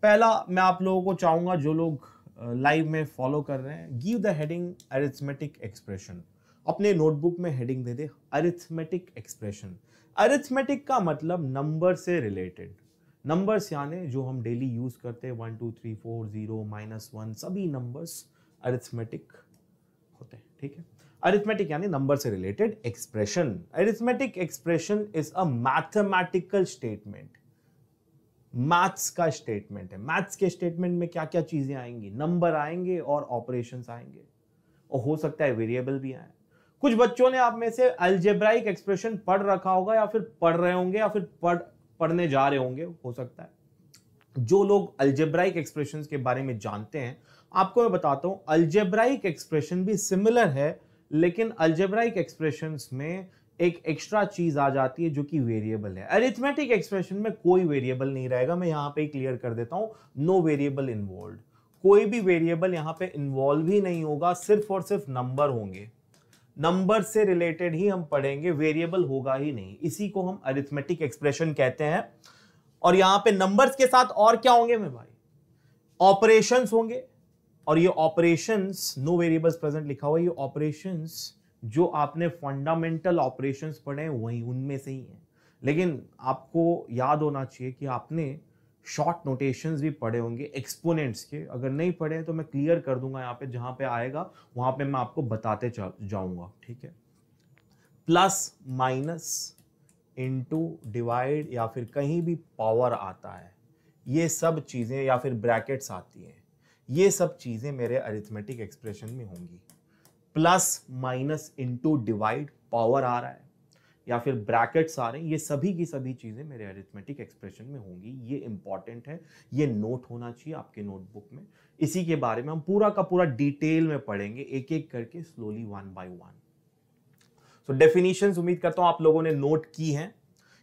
पहला मैं आप लोगों को चाहूंगा, जो लोग लाइव में फॉलो कर रहे हैं, give the heading arithmetic expression. अपने नोटबुक में हेडिंग दे दे अरिथमेटिक एक्सप्रेशन। अरिथमेटिक का मतलब नंबर से रिलेटेड, नंबर्स यानी जो हम डेली यूज करते हैं 1 2 3 4 0 -1 सभी नंबर्स अरिथमेटिक होते हैं। ठीक है, अरिथमेटिक यानी नंबर से related expression. Arithmetic expression is a mathematical statement, maths का स्टेटमेंट है। मैथ्स के स्टेटमेंट में क्या क्या चीजें आएंगी, नंबर आएंगे और ऑपरेशंस आएंगे, और हो सकता है वेरिएबल भी आए। कुछ बच्चों ने आप में से अलजेब्राइक एक्सप्रेशन पढ़ रखा होगा, या फिर पढ़ रहे होंगे, या फिर पढ़ने जा रहे होंगे, हो सकता है। जो लोग अलजेब्राइक एक्सप्रेशंस के बारे में जानते हैं, आपको मैं बताता हूं, अलजेब्राइक एक्सप्रेशन भी सिमिलर है, लेकिन अलजेब्राइक एक्सप्रेशंस में एक एक्स्ट्रा चीज आ जाती है जो कि वेरिएबल है। अरिथमेटिक एक्सप्रेशन में कोई वेरिएबल नहीं रहेगा, मैं यहां पे क्लियर कर देता हूं, नो वेरिएबल इन्वॉल्व। कोई भी वेरिएबल यहां पे इन्वॉल्व ही नहीं होगा, सिर्फ और सिर्फ नंबर होंगे। नंबर से रिलेटेड ही हम पढ़ेंगे, वेरिएबल होगा ही नहीं। इसी को हम अरिथमेटिक एक्सप्रेशन कहते हैं। और यहां पे नंबर्स के साथ और क्या होंगे मेरे भाई, ऑपरेशंस होंगे। और ये ऑपरेशंस, नो वेरिएबल्स प्रेजेंट लिखा हुआ है, ये ऑपरेशंस जो आपने फंडामेंटल ऑपरेशंस पढ़े हैं वही उनमें से ही हैं। लेकिन आपको याद होना चाहिए कि आपने शॉर्ट नोटेशंस भी पढ़े होंगे एक्सपोनेंट्स के। अगर नहीं पढ़े हैं तो मैं क्लियर कर दूंगा यहाँ पे, जहां पे आएगा वहां पे मैं आपको बताते जाऊंगा। ठीक है, प्लस माइनस इनटू डिवाइड या फिर कहीं भी पावर आता है, ये सब चीजें, या फिर ब्रैकेट्स आती हैं, ये सब चीजें मेरे अरिथमेटिक एक्सप्रेशन में होंगी। Plus minus into divide, power आ रहा है, या फिर ब्रैकेट्स आ रहे हैं, ये सभी की सभी चीजें मेरे अरिथमेटिक एक्सप्रेशन में होंगी। ये इंपॉर्टेंट है, ये नोट होना चाहिए आपके नोटबुक में। इसी के बारे में हम पूरा का पूरा डिटेल में पढ़ेंगे, एक एक करके, slowly, one by one. So definitions उम्मीद करता हूं आप लोगों ने नोट की हैं।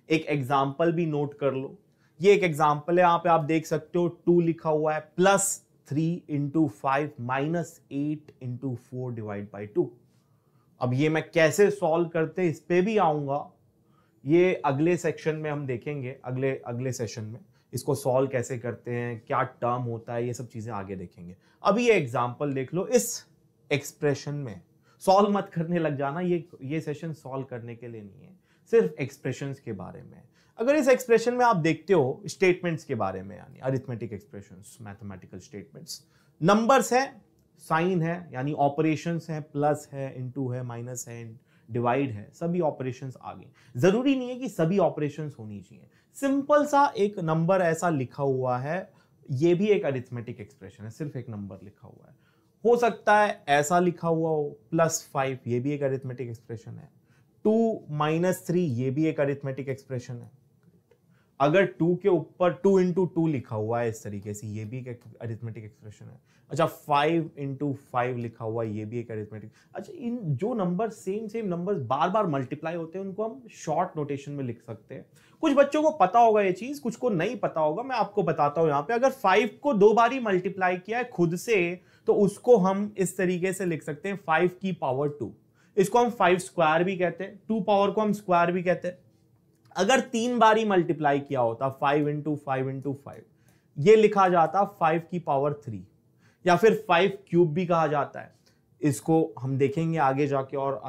एक एग्जाम्पल भी नोट कर लो। ये एक एग्जाम्पल है, यहां पे आप देख सकते हो 2 लिखा हुआ है, plus 3 into 5 minus 8 into 4 divide by 2। अब ये मैं कैसे सॉल्व करते इस पे भी आऊंगा, ये अगले सेक्शन में हम देखेंगे, अगले सेशन में इसको सॉल्व कैसे करते हैं, क्या टर्म होता है, ये सब चीजें आगे देखेंगे। अभी ये एग्जाम्पल देख लो। इस एक्सप्रेशन में सॉल्व मत करने लग जाना, ये सेशन सॉल्व करने के लिए नहीं है, सिर्फ एक्सप्रेशंस के बारे में। अगर इस एक्सप्रेशन में आप देखते हो स्टेटमेंट्स के बारे में, यानी arithmetic expressions, mathematical statements, numbers है, साइन है, यानी ऑपरेशंस है, प्लस है, इनटू है, माइनस है, डिवाइड है, सभी ऑपरेशंस आ गए। जरूरी नहीं है कि सभी ऑपरेशंस होनी चाहिए, सिंपल सा एक नंबर ऐसा लिखा हुआ है, ये भी एक अरिथमेटिक एक्सप्रेशन है, सिर्फ एक नंबर लिखा हुआ है। हो सकता है ऐसा लिखा हुआ हो, +5, ये भी एक अरिथमेटिक एक्सप्रेशन है। 2 - 3, ये भी एक अरिथमेटिक एक्सप्रेशन है। अगर 2 के ऊपर 2 इंटू 2 लिखा हुआ है इस तरीके से, ये भी एक अरिथमेटिक एक्सप्रेशन है। अच्छा, 5 इंटू 5 लिखा हुआ है, ये भी एक अरिथमेटिक। अच्छा, इन जो नंबर सेम नंबर्स बार बार मल्टीप्लाई होते हैं, उनको हम शॉर्ट नोटेशन में लिख सकते हैं। कुछ बच्चों को पता होगा ये चीज, कुछ को नहीं पता होगा, मैं आपको बताता हूं। यहाँ पे अगर 5 को 2 बार ही मल्टीप्लाई किया है खुद से, तो उसको हम इस तरीके से लिख सकते हैं 5 की पावर 2। इसको हम 5 स्क्वायर भी कहते हैं, 2 पावर को हम स्क्वायर भी कहते हैं। अगर 3 बार ही मल्टीप्लाई किया होता, 5 इंटू 5 इंटू 5, ये लिखा जाता 5 की पावर 3, या फिर 5 क्यूब भी कहा जाता है। इसको हम देखेंगे आगे जाके और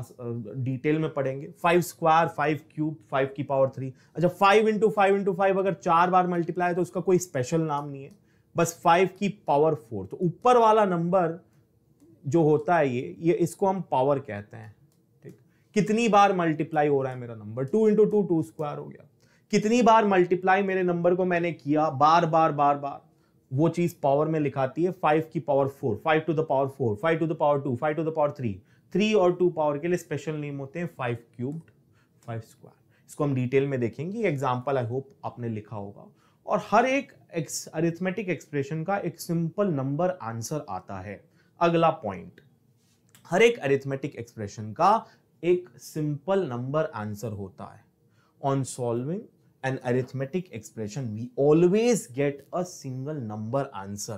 डिटेल में पढ़ेंगे। 5 स्क्वायर, 5 क्यूब, 5 की पावर 3। अच्छा, 5 इंटू 5 इंटू 5 अगर 4 बार मल्टीप्लाई है तो उसका कोई स्पेशल नाम नहीं है, बस 5 की पावर 4। तो ऊपर वाला नंबर जो होता है ये इसको हम पावर कहते हैं। ठीक, कितनी बार मल्टीप्लाई हो रहा है मेरा नंबर, 2 इंटू 2, 2 स्क्वायर हो गया। कितनी बार मल्टीप्लाई मेरे नंबर को मैंने किया, बार बार, वो चीज पावर में लिखाती है 5 की power 4, 5 to the power 4, 5 to the power 2, 5 to the power 3। 3 और 2 पावर के लिए स्पेशल नेम होते हैं 5 क्यूब्ड, 5 स्क्वायर। इसको हम डिटेल में देखेंगे। एग्जाम्पल आई होप आपने लिखा होगा। और हर एक अरिथमेटिक एक्सप्रेशन का एक सिंपल नंबर आंसर आता है। अगला पॉइंट, हर एक अरिथमेटिक एक्सप्रेशन का एक सिंपल नंबर आंसर होता है। On solving an arithmetic expression we always get a single number answer।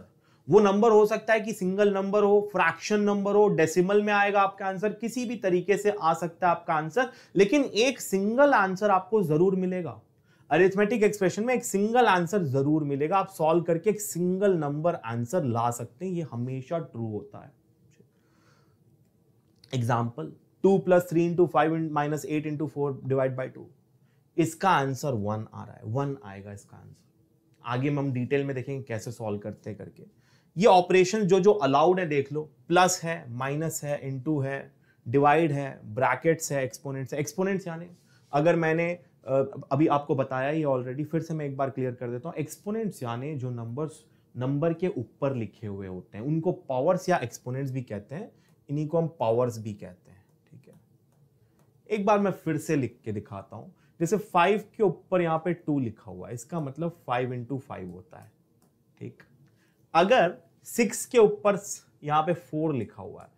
वो नंबर हो सकता है कि सिंगल नंबर हो, फ्रैक्शन नंबर हो, डेसिमल में आएगा आपका आंसर, किसी भी तरीके से आ सकता है आपका आंसर, लेकिन एक सिंगल आंसर आपको जरूर मिलेगा। अरिथमेटिक एक्सप्रेशन में एक सिंगल आंसर जरूर मिलेगा, आप सॉल्व करके एक सिंगल नंबर आंसर ला सकते हैं, ये हमेशा ट्रू होता है। एग्जाम्पल 2 + 3 × 5 - 8 × 4 डिवाइड बाई 2, इसका आंसर 1 आ रहा है, 1 आएगा इसका आंसर। आगे हम डिटेल में देखेंगे कैसे सॉल्व करते हैं करके। ये ऑपरेशन जो जो अलाउड है देख लो, प्लस है, माइनस है, इनटू है, डिवाइड है, ब्रैकेट्स है, एक्सपोनेंट्स है। एक्सपोनेंट्स यानी अगर मैंने अभी आपको बताया ये ऑलरेडी, फिर से मैं एक बार क्लियर कर देता हूं। एक्सपोनेंट्स यानी जो नंबर के ऊपर लिखे हुए होते हैं उनको पावर्स या एक्सपोनेंट्स भी कहते हैं, इन्हीं को हम पावर्स भी कहते हैं। ठीक है, एक बार मैं फिर से लिख के दिखाता हूं। जैसे 5 के ऊपर यहां पे 2 लिखा हुआ है, इसका मतलब 5 × 5 होता है। ठीक, अगर 6 के ऊपर यहां पे 4 लिखा हुआ है,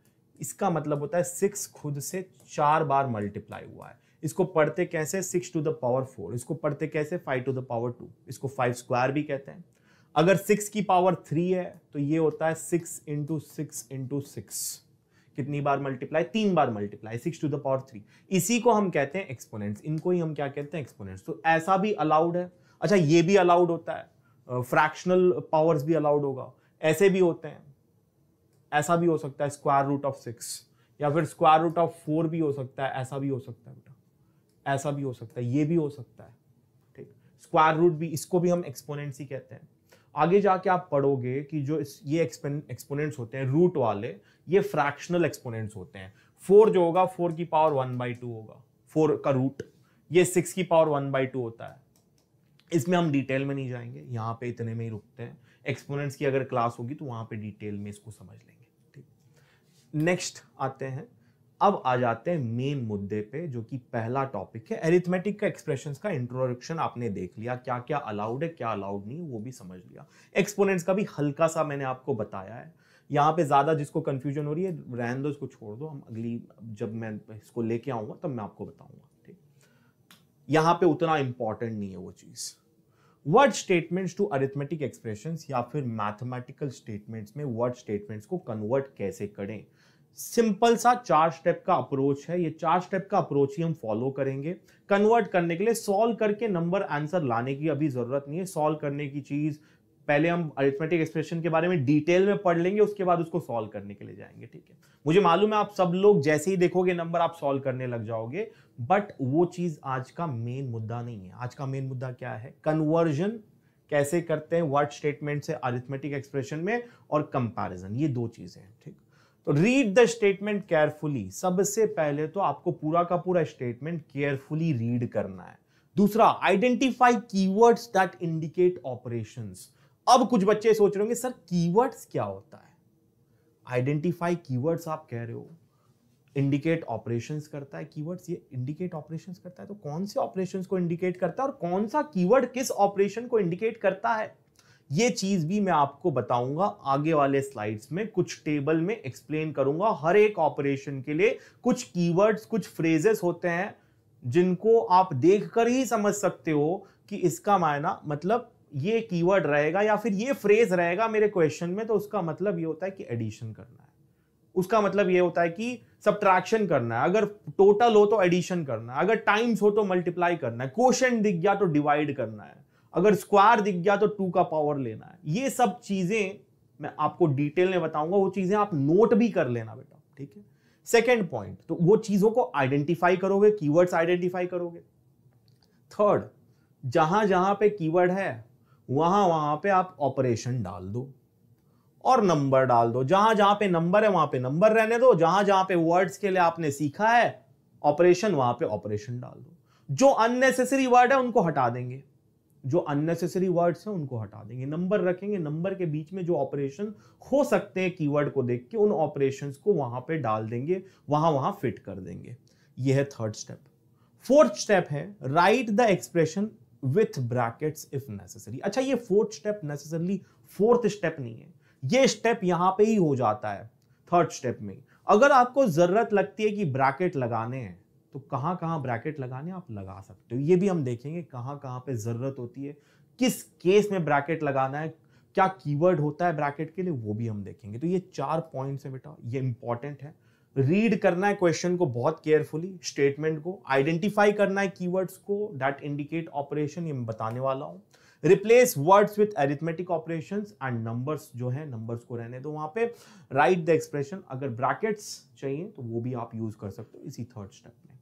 इसका मतलब होता है 6 खुद से 4 बार मल्टीप्लाई हुआ है। इसको पढ़ते कैसे, 6 to the power 4, इसको पढ़ते कैसे 5 to the power 2, इसको 5 स्क्वायर भी कहते हैं। अगर 6 की पावर 3 है तो ये होता है 6 × 6 × 6, कितनी बार मल्टीप्लाई, 3 बार मल्टीप्लाई, 6 to the power 3। इसी को हम कहते हैं एक्सपोनेंट्स, इनको ही हम क्या कहते हैं, एक्सपोनेंट्स। तो ऐसा भी अलाउड है। अच्छा, ये भी अलाउड होता है, फ्रैक्शनल पावर्स भी अलाउड होगा, ऐसे भी होते हैं। ऐसा भी हो सकता है √6, या फिर √4 भी हो सकता है, ऐसा भी हो सकता है बेटा, ऐसा भी हो सकता है, ये भी हो सकता है। ठीक, स्क्वायर रूट भी, इसको भी हम एक्सपोनेंट्स ही कहते हैं। आगे जाके आप पढ़ोगे कि जो ये एक्सपोनेंट्स होते हैं रूट वाले, ये फ्रैक्शनल एक्सपोनेंट्स होते हैं। 4 जो होगा 4 की पावर 1/2 होगा, 4 का रूट। ये 6 की पावर 1/2 होता है। इसमें हम डिटेल में नहीं जाएंगे, यहाँ पे इतने में ही रुकते हैं। एक्सपोनेंट्स की अगर क्लास होगी तो वहां पे डिटेल में इसको समझ लेंगे। ठीक, नेक्स्ट आते हैं, अब आ जाते हैं मेन मुद्दे पे, जो कि पहला टॉपिक है अरिथमेटिक का एक्सप्रेशंस का इंट्रोडक्शन। आपने देख लिया क्या क्या अलाउड है, क्या अलाउड नहीं, वो भी समझ लिया। एक्सपोनेंट्स का भी हल्का सा मैंने आपको बताया है। यहाँ पे ज्यादा जिसको कंफ्यूजन हो रही है रहने दो, इसको छोड़ दो, हम अगली जब मैं इसको लेके आऊंगा तब मैं आपको बताऊंगा। ठीक, यहाँ पे उतना इंपॉर्टेंट नहीं है वो चीज। Word statements to arithmetic expressions या फिर मैथमेटिकल स्टेटमेंट्स में वर्ड स्टेटमेंट्स को कन्वर्ट कैसे करें, सिंपल सा 4 स्टेप का अप्रोच है। ये 4 स्टेप का अप्रोच ही हम फॉलो करेंगे कन्वर्ट करने के लिए। सॉल्व करके नंबर आंसर लाने की अभी जरूरत नहीं है। सॉल्व करने की चीज पहले हम अरिथमेटिक एक्सप्रेशन के बारे में डिटेल में पढ़ लेंगे, उसके बाद उसको सॉल्व करने के लिए जाएंगे। ठीक है, मुझे मालूम है आप सब लोग जैसे ही देखोगे नंबर आप सॉल्व करने लग जाओगे, बट वो चीज आज का मेन मुद्दा नहीं है। आज का मेन मुद्दा क्या है, कन्वर्जन कैसे करते हैं वर्ड स्टेटमेंट से अरिथमेटिक एक्सप्रेशन में, और कंपैरिजन, ये 2 चीजें हैं। ठीक, तो रीड द स्टेटमेंट केयरफुली। सबसे पहले तो आपको पूरा का पूरा स्टेटमेंट केयरफुली रीड करना है। दूसरा, identify keywords that indicate operations. अब कुछ बच्चे सोच रहे होंगे सर कीवर्ड्स क्या होता है, आइडेंटिफाई कीवर्ड्स आप कह रहे हो, इंडिकेट ऑपरेशंस करता है कीवर्ड्स, ये इंडिकेट ऑपरेशंस करता है, तो कौन से ऑपरेशंस को इंडिकेट करता है और कौन सा कीवर्ड किस ऑपरेशन को इंडिकेट करता है, ये चीज भी मैं आपको बताऊंगा आगे वाले स्लाइड्स में। कुछ टेबल में एक्सप्लेन करूंगा। हर एक ऑपरेशन के लिए कुछ कीवर्ड्स, कुछ फ्रेजेस होते हैं जिनको आप देखकर ही समझ सकते हो कि इसका मायना, मतलब ये कीवर्ड रहेगा या फिर ये फ्रेज रहेगा मेरे क्वेश्चन में, तो उसका मतलब ये होता है कि एडिशन करना है, उसका मतलब ये होता है कि सब्ट्रैक्शन करना है, अगर टोटल हो तो एडिशन करना है, अगर टाइम्स हो तो मल्टीप्लाई करना है, क्वोशंट दिख गया तो डिवाइड करना है, अगर स्क्वायर दिख गया तो 2 का पावर लेना है। ये सब चीजें मैं आपको डिटेल में बताऊंगा, वो चीजें आप नोट भी कर लेना बेटा। ठीक है, सेकेंड पॉइंट, तो वो चीजों को आइडेंटिफाई करोगे, कीवर्ड्स आइडेंटिफाई करोगे। थर्ड, जहां जहां पे कीवर्ड है वहां वहां पे आप ऑपरेशन डाल दो और नंबर डाल दो। जहां जहां पे नंबर है वहां पे नंबर रहने दो, जहां जहां पे वर्ड्स के लिए आपने सीखा है ऑपरेशन, वहां पे ऑपरेशन डाल दो। जो अननेसेसरी वर्ड है उनको हटा देंगे, जो अननेसेसरी वर्ड्स हैं उनको हटा देंगे, नंबर रखेंगे, नंबर के बीच में जो ऑपरेशन हो सकते हैं कीवर्ड को देख के उन ऑपरेशंस को वहां पे डाल देंगे, वहां वहां फिट कर देंगे। यह है थर्ड स्टेप। फोर्थ स्टेप है right the expression with brackets if necessary. अच्छा, ये fourth step necessarily fourth step नहीं है, ये स्टेप यहां पे ही हो जाता है थर्ड स्टेप में। अगर आपको जरूरत लगती है कि ब्रैकेट लगाने हैं तो कहां कहां ब्रैकेट लगाने आप लगा सकते हो, ये भी हम देखेंगे कहां कहां पे जरूरत होती है, किस केस में ब्रैकेट लगाना है, क्या कीवर्ड होता है ब्रैकेट के लिए, वो भी हम देखेंगे। तो ये 4 पॉइंट्स है बेटा, ये इंपॉर्टेंट है। रीड करना है क्वेश्चन को बहुत केयरफुली, स्टेटमेंट को आइडेंटिफाई करना है, कीवर्ड्स को दैट इंडिकेट ऑपरेशन, ये मैं बताने वाला हूं। Replace words with arithmetic operations and numbers, जो है नंबर्स को रहने दो वहां पे। राइट द एक्सप्रेशन, अगर ब्रैकेट्स चाहिए तो वो भी आप यूज कर सकते हो इसी थर्ड स्टेप में।